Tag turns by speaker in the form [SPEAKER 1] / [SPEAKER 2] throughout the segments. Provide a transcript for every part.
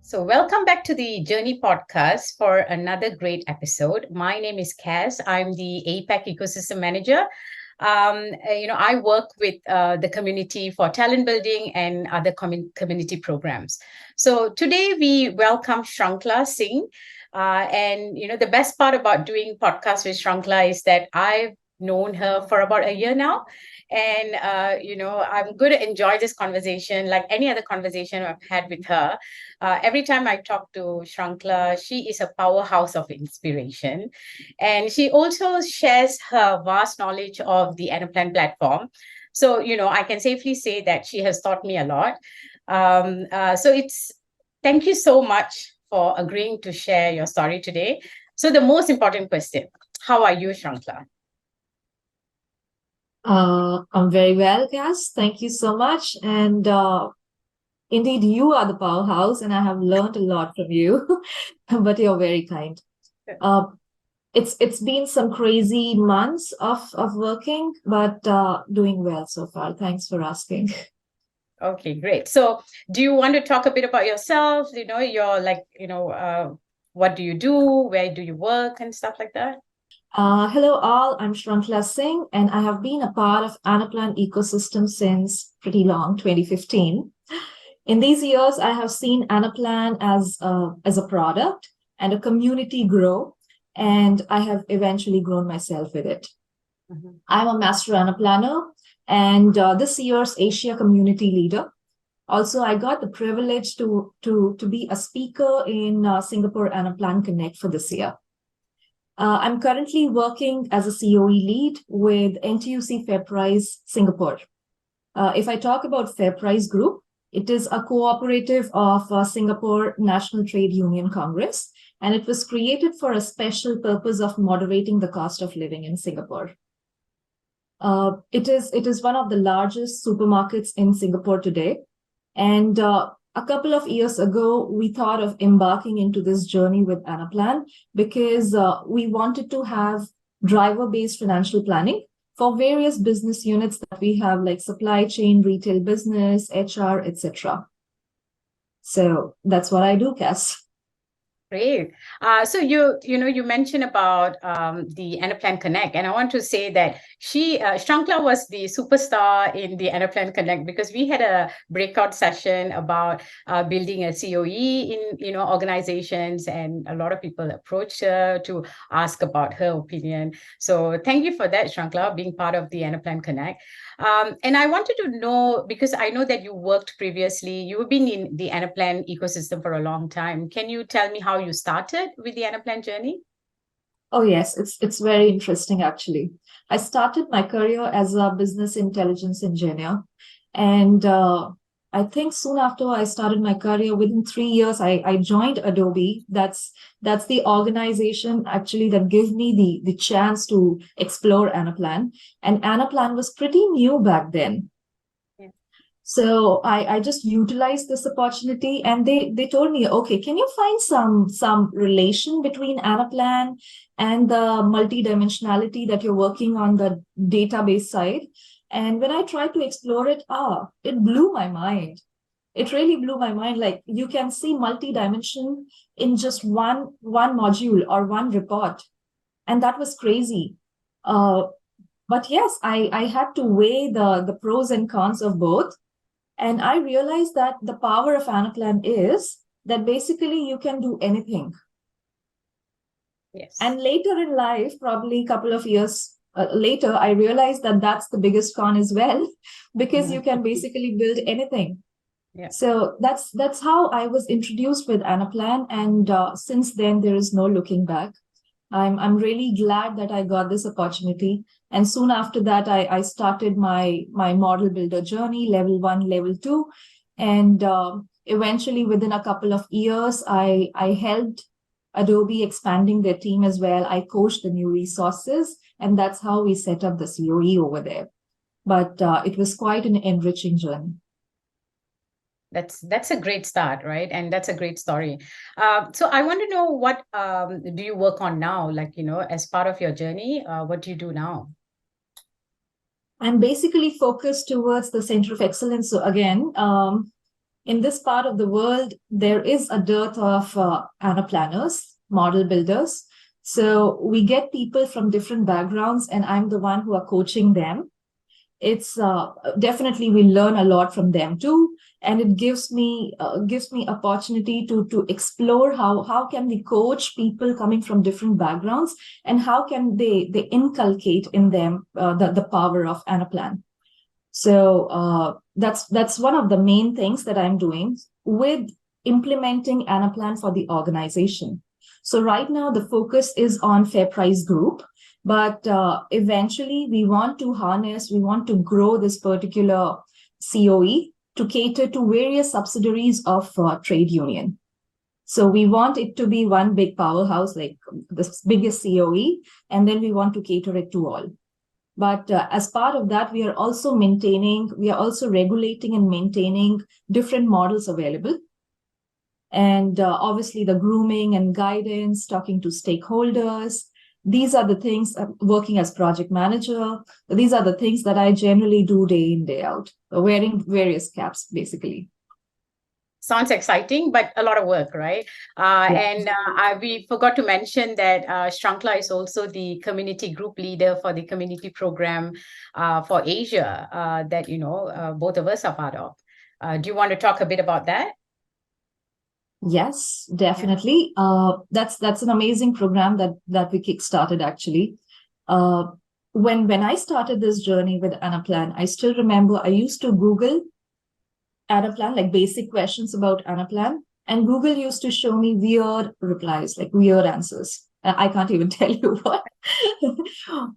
[SPEAKER 1] So, welcome back to the Journey podcast for another great episode. My name is Kaz. I'm the APAC Ecosystem Manager. I work with the community for talent building and other community programs. So, today we welcome Shrankla Singh. The best part about doing podcasts with Shrankla is that I've known her for about a year now. And, I'm going to enjoy this conversation like any other conversation I've had with her. Every time I talk to Shrankla, she is a powerhouse of inspiration. And she also shares her vast knowledge of the Anaplan platform. So, I can safely say that she has taught me a lot. Thank you so much for agreeing to share your story today. So, the most important question, how are you, Shrankla?
[SPEAKER 2] I'm very well, Cass. Thank you so much. And indeed, you are the powerhouse, and I have learned a lot from you. But you're very kind. Uh, it's been some crazy months of working, but doing well so far. Thanks for asking.
[SPEAKER 1] Okay, great. So, do you want to talk a bit about yourself? What do you do? Where do you work and stuff like that?
[SPEAKER 2] Hello, all. I'm Shrankla Singh, and I have been a part of Anaplan ecosystem since pretty long, 2015. In these years, I have seen Anaplan as a product and a community grow, and I have eventually grown myself with it. Mm-hmm. I'm a master Anaplaner and this year's Asia community leader. Also, I got the privilege to be a speaker in Singapore Anaplan Connect for this year. I'm currently working as a COE lead with NTUC FairPrice Singapore. If I talk about FairPrice Group, it is a cooperative of Singapore National Trade Union Congress, and it was created for a special purpose of moderating the cost of living in Singapore. It is one of the largest supermarkets in Singapore today, and a couple of years ago, we thought of embarking into this journey with Anaplan because we wanted to have driver-based financial planning for various business units that we have, like supply chain, retail business, HR, etc. So that's what I do, Cass.
[SPEAKER 1] Great. So you mentioned about the Anaplan Connect, and I want to say that Shankla was the superstar in the Anaplan Connect because we had a breakout session about building a COE in organizations, and a lot of people approached her to ask about her opinion. So thank you for that, Shankla, being part of the Anaplan Connect. And I wanted to know, because I know that you worked previously, you've been in the Anaplan ecosystem for a long time. Can you tell me how you started with the Anaplan journey?
[SPEAKER 2] Oh, yes, it's very interesting, actually. I started my career as a business intelligence engineer. And I think soon after I started my career, within 3 years, I joined Adobe. That's the organization actually that gave me the chance to explore Anaplan. And Anaplan was pretty new back then. So I just utilized this opportunity, and they told me, okay, can you find some relation between Anaplan and the multidimensionality that you're working on the database side? And when I tried to explore it, it blew my mind. It really blew my mind. Like, you can see multi-dimension in just one module or one report. And that was crazy. But yes, I had to weigh the pros and cons of both. And I realized that the power of Anaplan is that basically you can do anything.
[SPEAKER 1] Yes.
[SPEAKER 2] And later in life, probably a couple of years later, I realized that that's the biggest con as well, because you can basically build anything.
[SPEAKER 1] Yeah.
[SPEAKER 2] So that's how I was introduced with Anaplan, and since then there is no looking back. I'm really glad that I got this opportunity. And soon after that, I started my model builder journey, level 1, level 2. And eventually, within a couple of years, I helped Adobe expanding their team as well. I coached the new resources, and that's how we set up the COE over there. But it was quite an enriching journey.
[SPEAKER 1] That's a great start, right? And that's a great story. So I want to know, what do you work on now? Like, as part of your journey, what do you do now?
[SPEAKER 2] I'm basically focused towards the Center of Excellence. So again, in this part of the world, there is a dearth of Anaplanners, model builders. So we get people from different backgrounds, and I'm the one who are coaching them. It's definitely we learn a lot from them too, and it gives me opportunity to explore how can we coach people coming from different backgrounds, and how can they inculcate in them the power of Anaplan. So that's one of the main things that I'm doing with implementing Anaplan for the organization. So right now the focus is on FairPrice Group, but eventually we want to grow this particular COE to cater to various subsidiaries of trade union. So we want it to be one big powerhouse, like the biggest COE, and then we want to cater it to all. But as part of that, we are also regulating and maintaining different models available. And obviously the grooming and guidance, talking to stakeholders. These are the things, working as project manager. These are the things that I generally do day in, day out, wearing various caps, basically.
[SPEAKER 1] Sounds exciting, but a lot of work, right? And we forgot to mention that Shrankla is also the community group leader for the community program for Asia that, both of us are part of. Do you want to talk a bit about that?
[SPEAKER 2] Yes, definitely. That's an amazing program that we kickstarted actually. When I started this journey with Anaplan, I still remember I used to Google Anaplan, like basic questions about Anaplan, and Google used to show me weird replies, like weird answers. I can't even tell you what.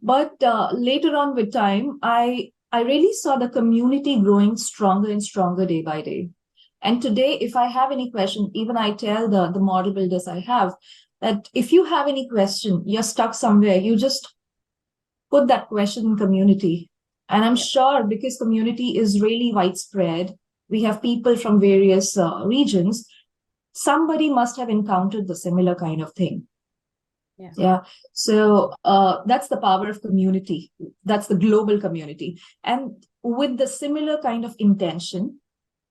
[SPEAKER 2] But later on with time, I really saw the community growing stronger and stronger day by day. And today, if I have any question, even I tell the model builders I have that if you have any question, you're stuck somewhere, you just put that question in community. And I'm sure because community is really widespread, we have people from various regions, somebody must have encountered the similar kind of thing. Yeah. So that's the power of community. That's the global community. And with the similar kind of intention,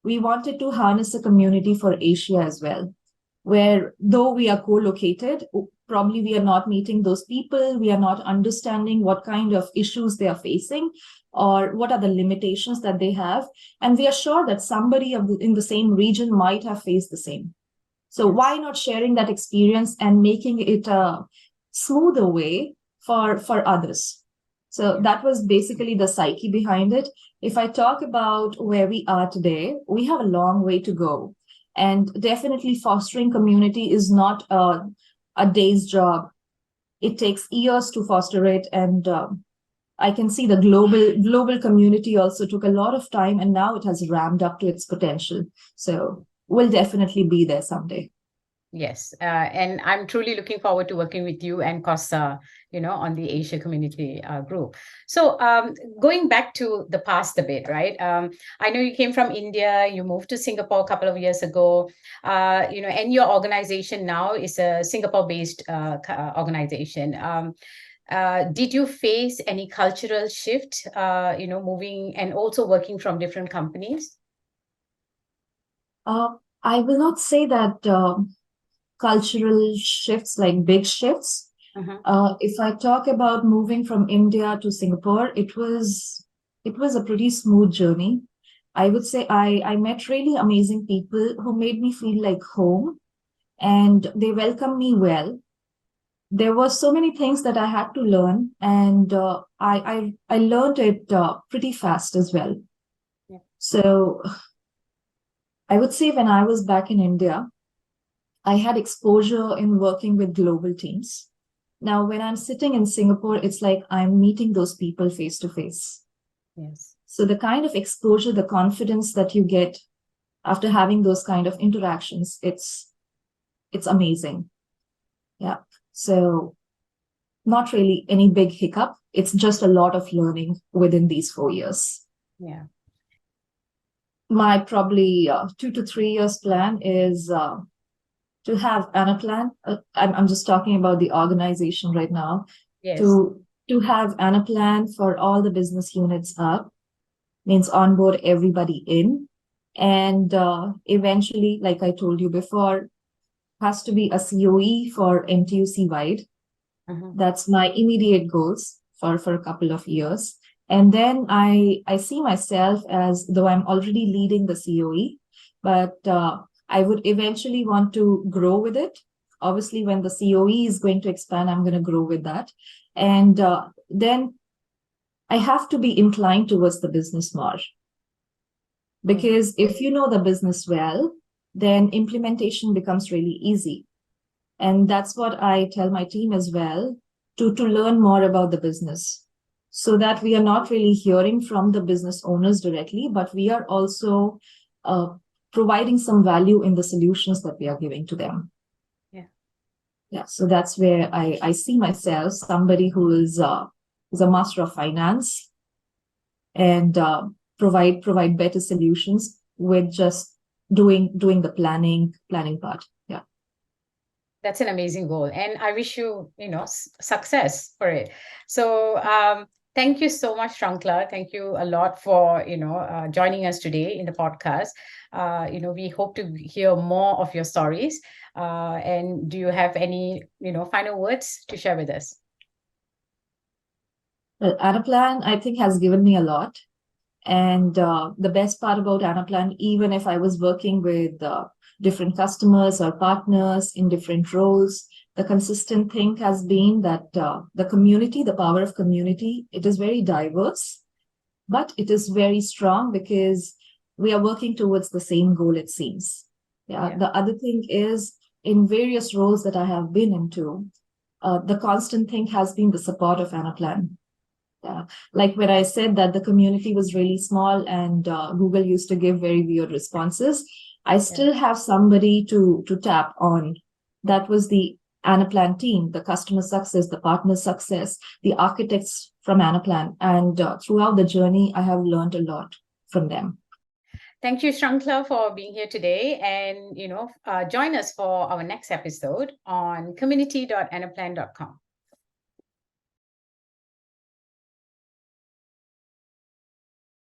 [SPEAKER 2] we wanted to harness a community for Asia as well, where though we are co-located, probably we are not meeting those people, we are not understanding what kind of issues they are facing or what are the limitations that they have. And we are sure that somebody in the same region might have faced the same. So why not sharing that experience and making it a smoother way for others? So that was basically the psyche behind it. If I talk about where we are today, we have a long way to go. And definitely fostering community is not a day's job. It takes years to foster it. And I can see the global community also took a lot of time, and now it has ramped up to its potential. So we'll definitely be there someday.
[SPEAKER 1] Yes, and I'm truly looking forward to working with you and Costa, on the Asia Community Group. So going back to the past a bit, right? I know you came from India, you moved to Singapore a couple of years ago, and your organization now is a Singapore-based organization. Did you face any cultural shift, moving and also working from different companies?
[SPEAKER 2] I will not say that cultural shifts, like big shifts. If I talk about moving from India to Singapore, it was a pretty smooth journey. I would say I met really amazing people who made me feel like home, and they welcomed me well. There were so many things that I had to learn, and I learned it pretty fast as well. Yeah. So I would say when I was back in India, I had exposure in working with global teams. Now, when I'm sitting in Singapore, it's like I'm meeting those people face to face. Yes. So the kind of exposure, the confidence that you get after having those kind of interactions, it's amazing. Yeah. So not really any big hiccup. It's just a lot of learning within these 4 years. Yeah. My probably 2 to 3 years plan is to have Anaplan. I'm just talking about the organization right now. Yes. To have Anaplan for all the business units up, means onboard everybody in, And eventually, like I told you before, has to be a COE for NTUC wide. That's my immediate goals for a couple of years. And then I see myself as though I'm already leading the COE, but I would eventually want to grow with it. Obviously, when the COE is going to expand, I'm going to grow with that. And then I have to be inclined towards the business more. Because if you know the business well, then implementation becomes really easy. And that's what I tell my team as well, to learn more about the business, so that we are not really hearing from the business owners directly, but we are also providing some value in the solutions that we are giving to them. Yeah. So that's where I see myself, somebody who is a master of finance, and provide better solutions with just doing the planning part. Yeah.
[SPEAKER 1] That's an amazing goal, and I wish you, success for it. So, thank you so much, Shrankla. Thank you a lot for, joining us today in the podcast. We hope to hear more of your stories. And do you have any, final words to share with us?
[SPEAKER 2] Well, Anaplan, I think, has given me a lot. And the best part about Anaplan, even if I was working with different customers or partners in different roles, the consistent thing has been that the community, the power of community, it is very diverse, but it is very strong because we are working towards the same goal, it seems. Yeah. The other thing is, in various roles that I have been into, the constant thing has been the support of Anaplan. Like when I said that the community was really small and Google used to give very weird responses, I still have somebody to tap on. That was the Anaplan team, the customer success, the partner success, the architects from Anaplan. And throughout the journey, I have learned a lot from them.
[SPEAKER 1] Thank you, Shrankla, for being here today. And, join us for our next episode on community.anaplan.com.